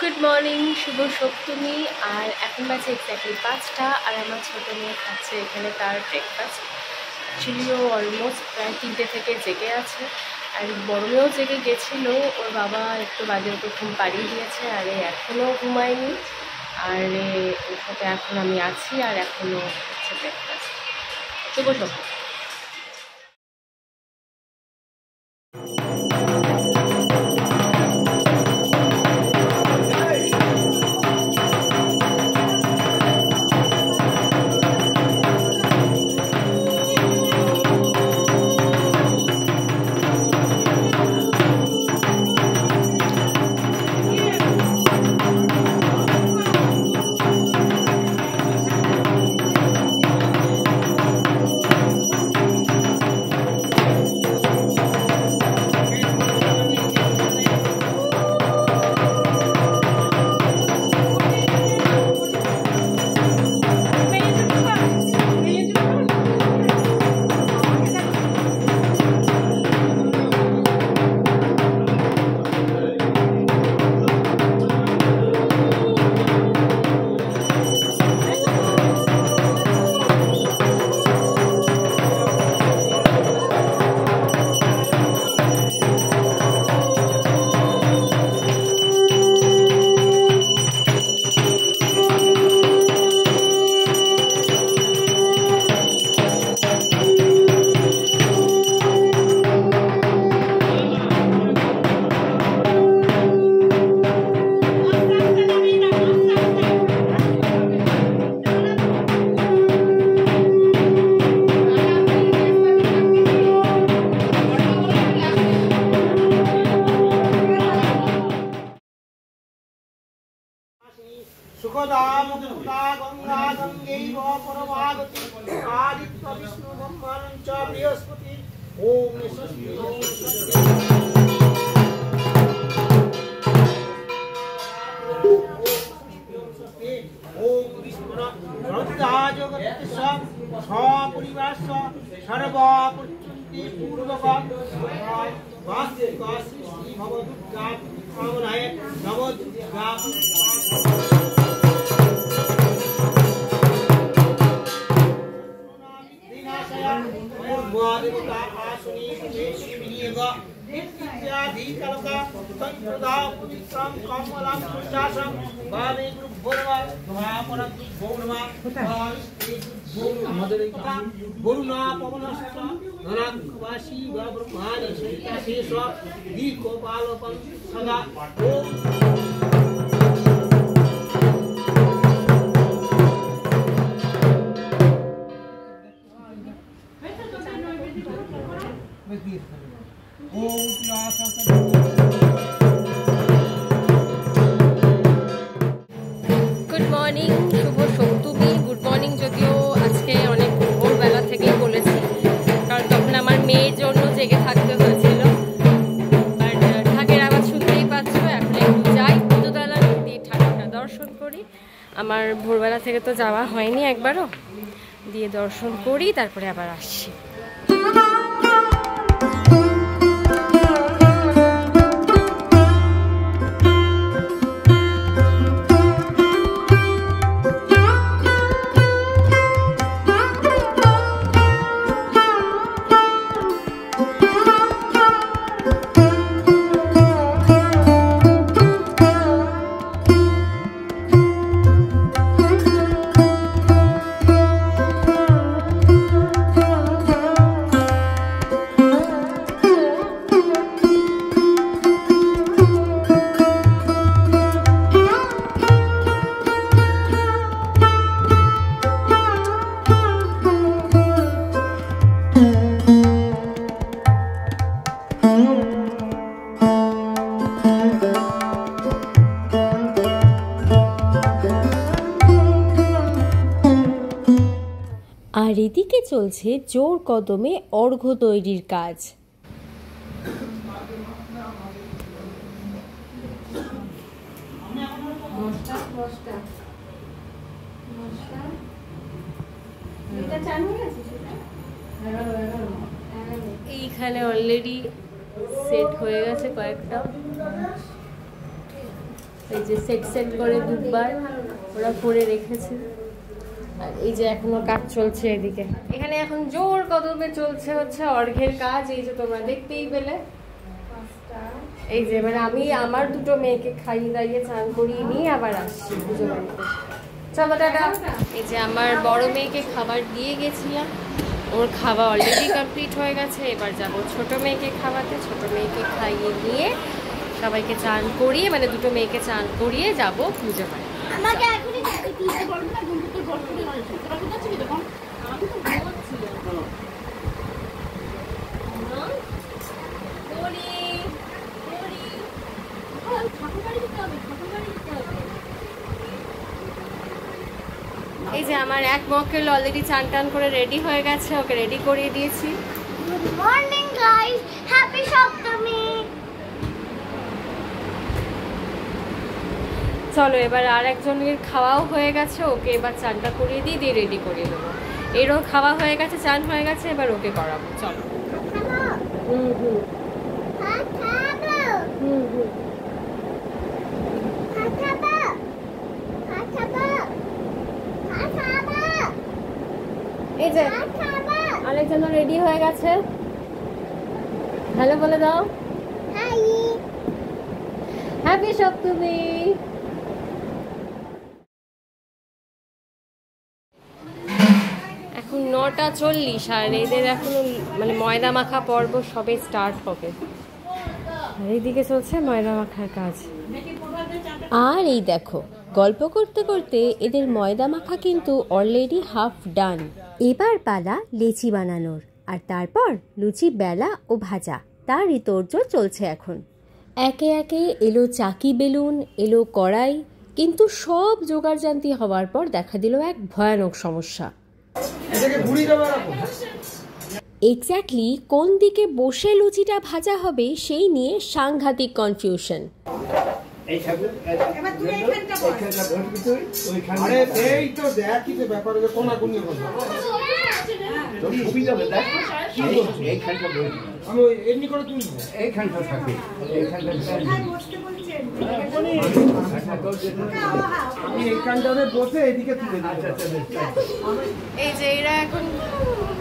Good morning, শুভ সপ্তমী। আর এখন বাজে exactly 5টা, আর আমার ছোটো মেয়ে খাচ্ছে এখানে তার ব্রেকফাস্ট। অ্যাকচুয়ালিও অলমোস্ট প্রায় 3টে থেকে জেগে আছে, আর বড় মেয়েও জেগে গেছিলো। ওর বাবা একটু বাজে ওকে ঘুম পাড়িয়ে দিয়েছে, আর এখনও ঘুমায়নি। আর ওর সাথে এখন আমি আছি, আর এখনও হচ্ছে ব্রেকফাস্ট। শুভ সপ্তমী। सुखदामुक्ता गंगा गंगैव परमागति आदित्य विष्णु ब्रह्माणं च बृहस्पति ओम स्वस्ति ओम स्वस्ति ओम विष्णुना रौद्राजगतस्य सपरिवारस्य सर्वपुत्रन्ति पूर्वकं वास्तुका श्री भवदुर्गा कामनाय नवदुर्गा देवता आसुनी विनियोग इत्यादि कलका तंत्रदा पुत्रम कमलम पुष्टासम बाले गुरुभोरमा महापरम भोरमा गुरुना पवनस्थ नरकवासी व ब्रह्माणि सहिताशेष दीकोपालोपं सदा ओम গুড মর্নিং, শুভ সপ্তমী। গুড মর্নিং যদিও আজকে অনেক ভোরবেলা থেকেই বলেছি, কারণ তখন আমার মেয়ের জন্য জেগে থাকতে হয়েছিল। বাট ঢাকের আওয়াজ শুনতেই পাচ্ছ। এখন একটু যাই পুজোতলা দিয়ে ঠাকুরটা দর্শন করি। আমার ভোরবেলা থেকে তো যাওয়া হয়নি একবারও, দিয়ে দর্শন করি তারপরে আবার আসছি। আর এদিকে চলছে জোর কদমে অর্ঘ্য তৈরির কাজ। এইখানে অলরেডি সেট হয়ে গেছে কয়েকটা। এই যে সেট সেট করে দুবার ওরা করে রেখেছে। আর এই যে এখনো কাজ চলছে এদিকে। এখানে এখন জোর কদমে চলছে হচ্ছে অর্ঘের কাজ। এই যে তোমরা দেখতেই পেলে, এই যে মানে আমি আমার দুটো মেয়েকে খাইয়ে দাইয়ে চান করিয়ে নিয়ে আবার আসছি পুজো বাড়িতে। চলো টাটা। এই যে আমার বড় মেয়েকে খাবার দিয়ে গেছিলাম, ওর খাওয়া অলরেডি কমপ্লিট হয়ে গেছে। এবার যাব ছোট মেয়েকে খাওয়াতে, ছোট মেয়েকে খাইয়ে নিয়ে সবাইকে চান করিয়ে, মানে দুটো মেয়েকে চান করিয়ে যাব পুজো বাড়ি। এই যে আমার এক মক্কেল অলরেডি চান টান করে রেডি হয়ে গেছে, ওকে রেডি করিয়ে দিয়েছি। গুড মর্নিং গাইস, হ্যাপি সপ্তমী। চলো এবার আর একজনের খাওয়াও হয়ে গেছে, ওকে এবার চানটা করিয়ে দিয়ে রেডি করিয়ে দেবো। এরও খাওয়া হয়ে গেছে, চান হয়ে গেছে, এবার ওকে করাবো। চলো। এই যে আরেকজন রেডি হয়ে গেছে, হ্যালো বলে দাও। হ্যাপি সপ্তমী। এখন 9:40 আর এদের এখনো মানে ময়দা মাখা পর্ব সবে স্টার্ট হবে। আর এইদিকে চলছে ময়দা মাখার কাজ। আর এই দেখো, গল্প করতে করতে এদের ময়দা মাখা কিন্তু অলরেডি হাফ ডান। এবার পালা লেচি বানানোর, আর তারপর লুচি বেলা ও ভাজা, তারই তোড়জোড় চলছে এখন। একে একে এলো চাকি বেলুন, এলো কড়াই, কিন্তু সব জোগাড়জান্তি হওয়ার পর দেখা দিল এক ভয়ানক সমস্যা। এক্স্যাক্টলি কোন দিকে বসে লুচিটা ভাজা হবে সেই নিয়ে সাংঘাতিক কনফিউশন। এই যে এরা এখন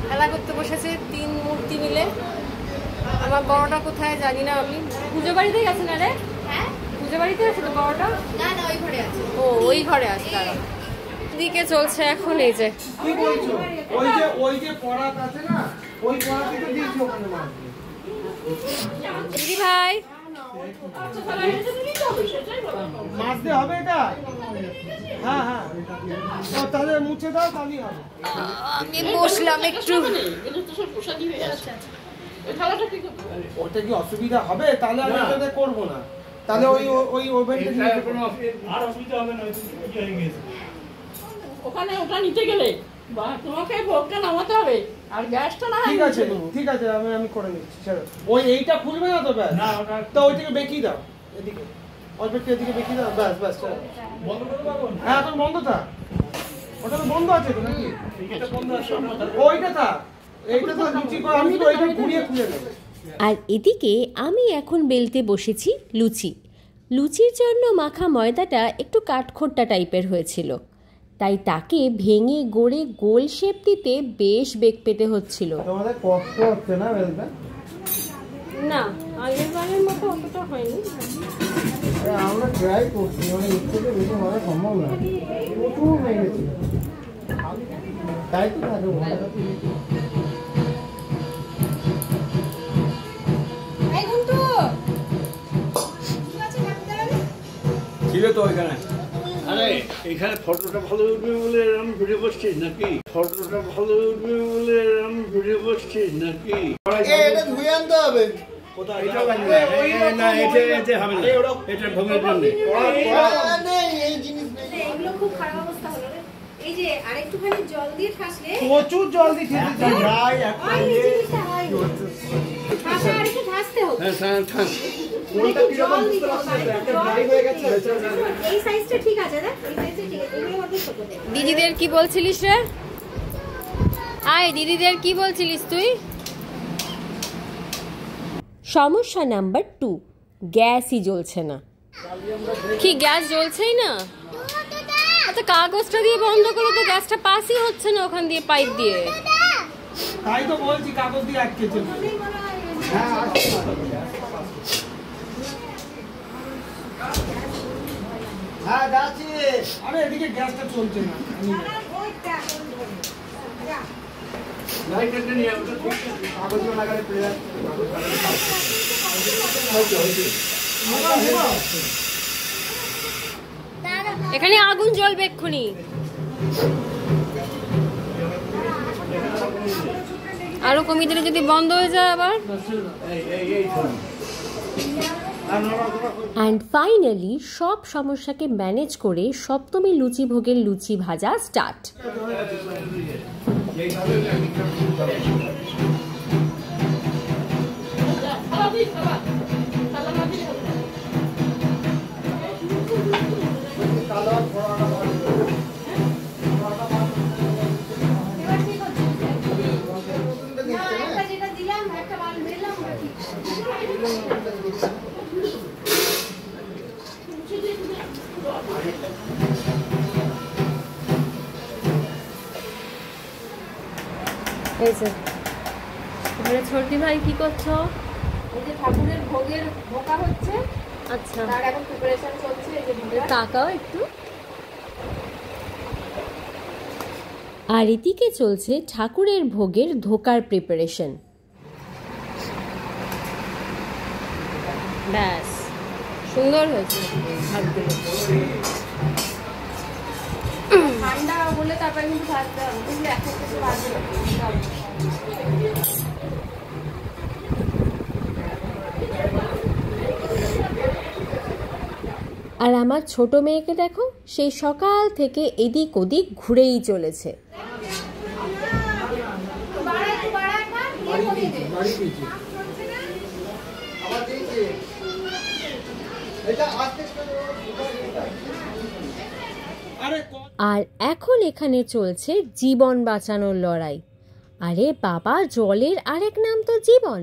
খেলা করতে বসেছে, 3 মূর্তি মিলে। আমার বড়টা কোথায় জানি না, আমি পুজো বাড়িতেই আছে না রে? হ্যাঁ পুজো বাড়িতে আছে তো বড়টা? না না ওই ঘরে আছে। ও ওই ঘরে আছে। তারা দিকে চলছে এখন। এই যে কি বলছো, ওই যে পরাত আছে না, ওই পরাতে তো দিয়েছি ওখানে মাছ। দিদি ভাই মাছ দিয়ে হবে এটা? হ্যাঁ হ্যাঁ, তাহলে মুছে দাও, তাহলেই হবে। আমি বসলাম একটু। ওটা কি অসুবিধা হবে? তাহলে আমি ওটাতে করবো না, তাহলে ওই ওভেনটা নিয়ে আর অসুবিধা হবে না। ওখানে ওটা নিতে গেলে তোমাকে ভোগটা নামাতে হবে, আর গ্যাসটা না। ঠিক আছে ঠিক আছে, আমি করে নিচ্ছি। ওই এইটা খুলবে না তো? ব্যাস, তো ওইদিকে বেঁকিয়ে দাও, এদিকে অল্প একটু এদিকে বেঁকিয়ে দাও। ব্যাস ব্যাস, হ্যাঁ এখন বন্ধ থাক। ওটা তো বন্ধ আছে তো নাকি? ওইটা থাক, এইটা তো লুচি করে আমি তো ওইটা ঘুরিয়ে খুলে নেব। আর এদিকে আমি এখন বেলতে বসেছি লুচি। লুচির জন্য মাখা ময়দাটা একটু কাঠখোট্টা টাইপের হয়েছিল, তাই তাকে ভেঙে গড়ে গোল শেপ দিতে বেশ বেগ পেতে হচ্ছিল। তোমাদের কষ্ট হচ্ছে না বেলতে? না, আগের বারের মতো অতটা হয়নি। আমরা ট্রাই করছি, মানে এর থেকে বেশি হওয়া সম্ভব না। প্রচুর হয়ে গেছে, তাই তো থাকে। ছিল তো ওইখানে। আরে এখানে ফটোটা ভালো উঠবে বলে আমি ঘুরে বসছি নাকি? ফটোটা ভালো উঠবে বলে আমি ঘুরে বসছি নাকি? এটা ধুয়ে আনতে হবে। এটা লাগবে না, এটা হবে না, এটা ভোগের জন্য। এই জিনিস এগুলো খুব খারাপ অবস্থা হলো রে। এই যে আরেকটুখানি জল দিয়ে ঠাসলে, প্রচুর জল দিয়ে খেতে যাই একটা এই জিনিসটা হয় ঠাসা, আর একটু ঠাসতে হবে। হ্যাঁ ঠাস। কোনটা কি রকম বুঝতে পারছিস? একটা ড্রাই হয়ে গেছে। এই সাইজটা ঠিক আছে, দেখ এই সাইজটা ঠিক আছে। এগুলো মধ্যে ছোট দেখ। দিদিদের কি বলছিলিস রে? দিদিদের কি বলছিলিস তুই? সমস্যা নাম্বার 2, গ্যাসই জ্বলছে না। কি গ্যাস জ্বলছেই না? আচ্ছা কাগজটা দিয়ে বন্ধ করো তো, গ্যাসটা পাসই হচ্ছে না ওখান দিয়ে পাইপ দিয়ে। তাই তো বলছি কাগজ দিয়ে আটকেছে। হ্যাঁ যাচ্ছি। আরে এদিকে গ্যাসটা চলছে না। কাগজগুলো লাগালে পড়ে যাচ্ছে। এখানে আগুন জ্বলবে এক্ষুনি। আরো কমিয়ে দিলে যদি বন্ধ হয়ে যায় আবার। অ্যান্ড ফাইনালি সব সমস্যাকে ম্যানেজ করে সপ্তমী লুচি ভোগের লুচি ভাজা স্টার্ট। ছোটি ভাই কি করছো? এই যে ঠাকুরের ভোগের ভোকা হচ্ছে, আচ্ছা তার এখন প্রিপারেশন চলছে। এই যে ভোগের তাকাও একটু। আর এদিকে চলছে ঠাকুরের ভোগের ধোকার প্রিপারেশন। ব্যাস সুন্দর হয়েছে ভাতগুলো। ঠান্ডা হলে তারপরে কিন্তু ভাজতে হবে, বুঝলি? এখন কিছু ভাজতে হবে। আর আমার ছোট মেয়েকে দেখো, সেই সকাল থেকে এদিক ওদিক ঘুরেই চলেছে। আর এখন এখানে চলছে জীবন বাঁচানোর লড়াই। আরে বাবা, জলের আরেক নাম তো জীবন।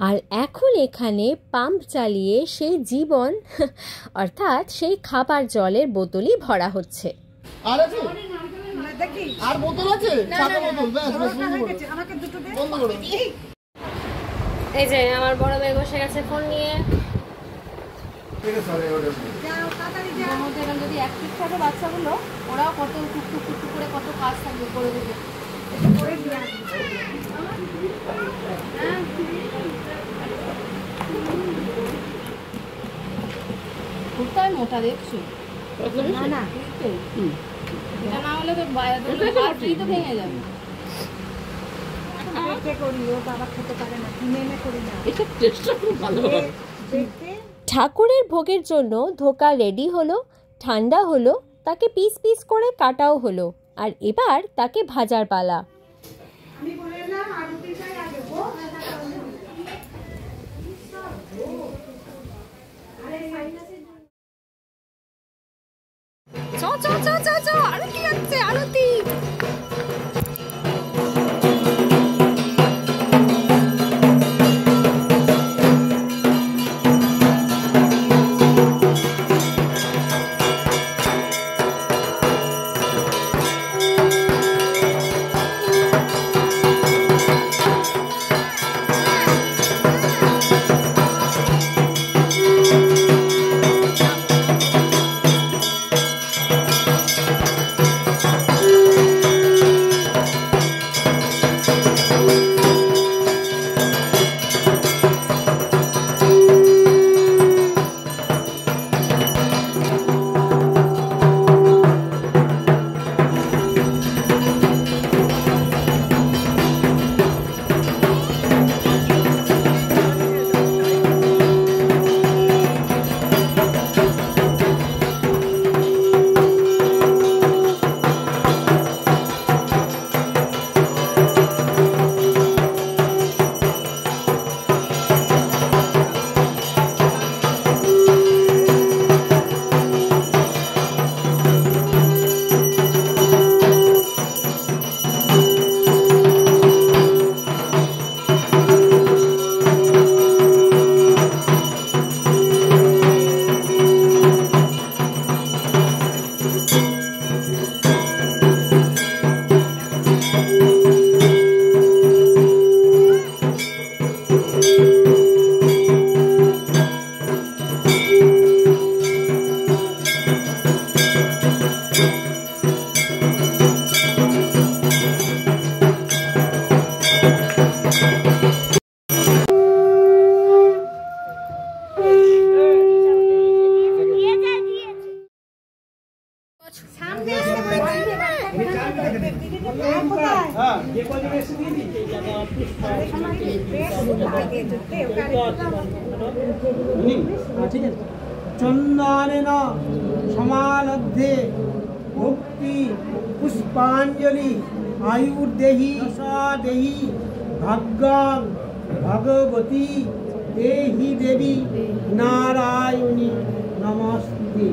আর এখন এখানে পাম্প চালিয়ে সেই জীবন অর্থাৎ সেই খাবার জলের বোতলই ভরা হচ্ছে। আর বোতল আছে? বন্ধ করো। এই যে আমার বড় মেয়ে বসে গেছে ফোন নিয়ে। যদি অ্যাক্টিভ থাকে বাচ্চাগুলো, ওরাও কত টুকটুক করে কত কাজ থাকবে করে দেবে। কোথায় মোটা দেখছো? না না, এটা না হলে তো বায়োটি তো ভেঙে যাবে। ঠাকুরের ভোগের জন্য ধোকা রেডি হলো, ঠান্ডা হলো, তাকে পিস পিস করে কাটাও হলো, আর এবার তাকে ভাজার পালা। আরতি হচ্ছে, আরতি। ঠিক আছে। চন্দনেন সমালব্ধে ভক্তি পুষ্পাঞ্জলি আয়ুর্দেহি দেহি ভাগ্যং ভগবতী দেহি দেবী নারায়ণী নমস্তে।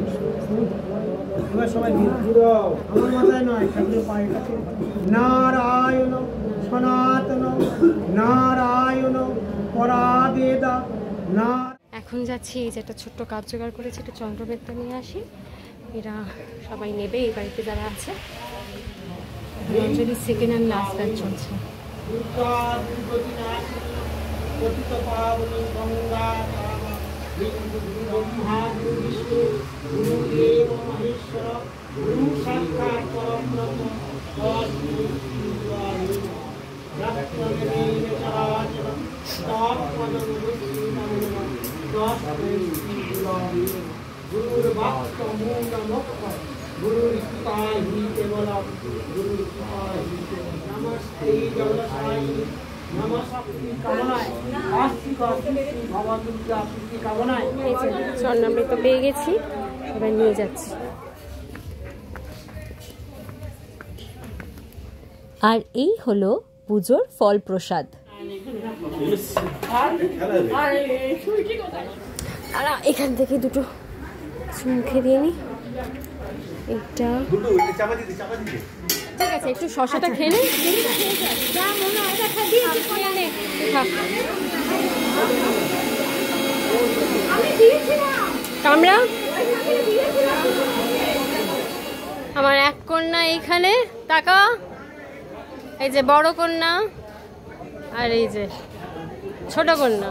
এবার সবাই আমার মাথায় নয়, ঠাকুরের পায়ে কাছে। নারায়ণ সনাতন নারায়ণ পরাবেদা না। এখন যাচ্ছি, এই যে একটা ছোট্ট কাপ জোগাড় করেছে, একটা চন্দ্রবেদটা নিয়ে আসি। এরা সবাই নেবে, এই বাড়িতে যারা আছে। অঞ্জলি সেকেন্ড অ্যান্ড লাস্ট ব্যাচ চলছে। স্বর্ণামৃত পেয়ে গেছি, এবার নিয়ে যাচ্ছি। আর এই হলো পুজোর ফল প্রসাদ। আর এখান থেকে দুটো মুখে দিয়ে নি। এটা ঠিক আছে, একটু শশাটা খেয়ে নে। কামড়া। আমার এক কন্যা এইখানে, টাকা এই যে বড় কন্যা আর এই যে ছোট কন্যা।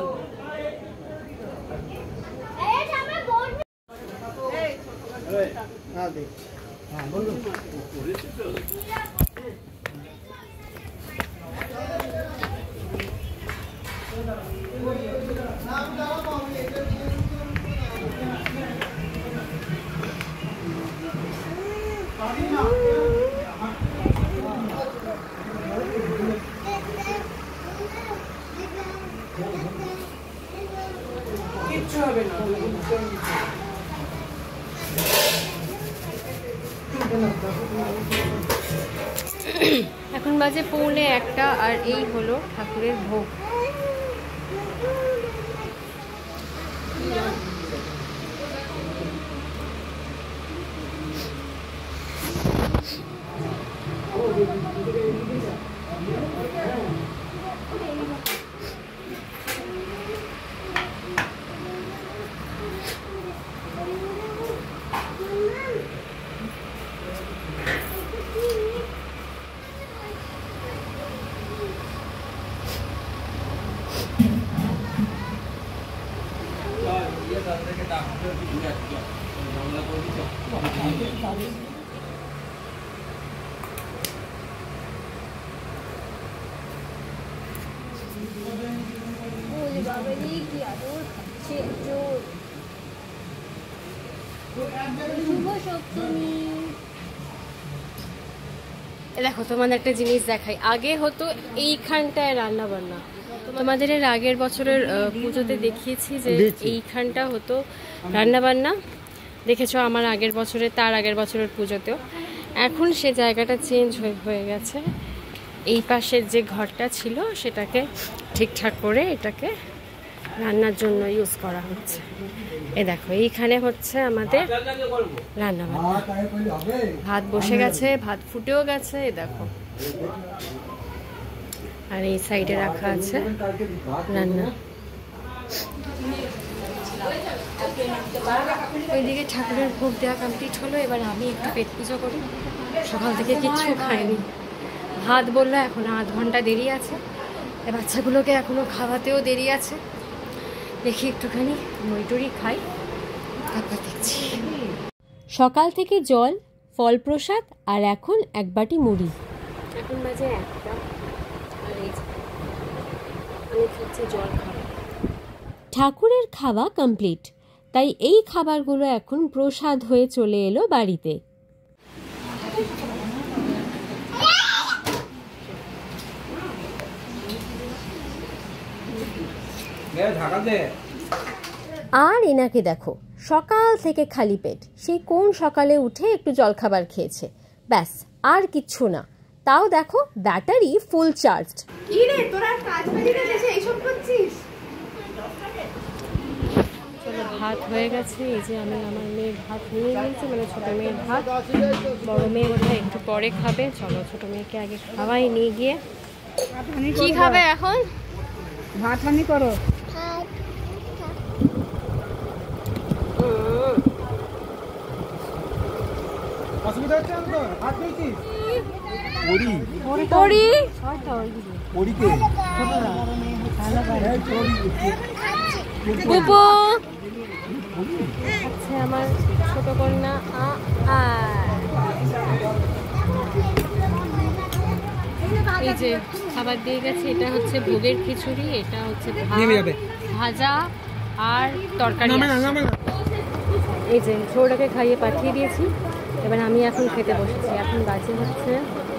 এখন বাজে 1:45 আর এই হলো ঠাকুরের ভোগ। দেখো তোমাদের একটা জিনিস দেখাই। আগে হতো এইখানটায় রান্না বান্না, তোমাদের এর আগের বছরের পুজোতে দেখিয়েছি যে এইখানটা হতো রান্না বান্না, দেখেছো আমার আগের বছরে, তার আগের বছরের পুজোতেও। এখন সে জায়গাটা চেঞ্জ হয়ে গেছে। এই পাশের যে ঘরটা ছিল সেটাকে ঠিকঠাক করে এটাকে রান্নার জন্য ইউজ করা হচ্ছে। এ দেখো এইখানে হচ্ছে আমাদের রান্না বান্না, ভাত বসে গেছে, ভাত ফুটেও গেছে, এ দেখো। আর এই সাইডে রাখা আছে রান্না। ওইদিকে ঠাকুরের ভোগ দেওয়া কমপ্লিট হলো। এবার আমি একটু পেট পুজো করি। সকাল থেকে কিচ্ছু খাইনি। ভাত বললো এখন 8 ঘন্টা দেরি আছে, বাচ্চাগুলোকে এখনো খাওয়াতেও দেরি আছে। দেখি একটুখানি মইটুরি খাই, তারপর দেখছি। সকাল থেকে জল, ফল প্রসাদ আর এখন 1 বাটি মুড়ি। এখন বাজে 1টা আর এই আমি খাচ্ছি জল খাবার। ঠাকুরের খাওয়া কমপ্লিট, তাই এই খাবারগুলো এখন প্রসাদ হয়ে চলে এলো বাড়িতে। আর এনাকে দেখো, সকাল থেকে খালি পেট, সেই কোন সকালে উঠে একটু জলখাবার খেয়েছে, ব্যাস আর কিচ্ছু না। তাও দেখো ব্যাটারি ফুল চার্জড। কি রে তোরা কাজ বাড়িতে এসে এইসব করছিস? চলো ভাত হয়ে গেছে, এই যে আমি আমার মেয়ের ভাত নিয়ে নিয়েছি, মানে ছোটো মেয়ের ভাত। বড় মেয়ে বোধহয় একটু পরে খাবে, চলো ছোটো মেয়েকে আগে খাওয়াই নিয়ে গিয়ে। কি খাবে এখন? ভাত পানি করো। অসুবিধা হচ্ছে না তো? ভাত খেয়েছিস? বুবু আচ্ছা আমার ছোট কন্যা এই যে খাবার দিয়ে গেছে। এটা হচ্ছে ভোগের খিচুড়ি, এটা হচ্ছে ভাজা আর তরকারি। এই যে ছোটটাকে খাইয়ে পাঠিয়ে দিয়েছি, এবার আমি এখন খেতে বসেছি। এখন বাজে হচ্ছে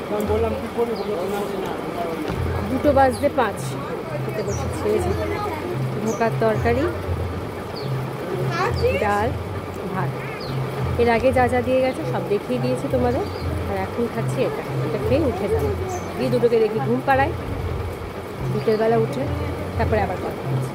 2:05, খেতে বসেছি। এই যে ধোকার তরকারি, ডাল, ভাত। এর আগে যা যা দিয়ে গেছে সব দেখিয়ে দিয়েছি তোমাদের। আর এখন খাচ্ছি এটা খেয়ে উঠে যাবে। দিয়ে দুটোকে দেখি ঘুম পাড়ায়, বিকেলবেলা উঠে তারপরে আবার কথা হচ্ছে।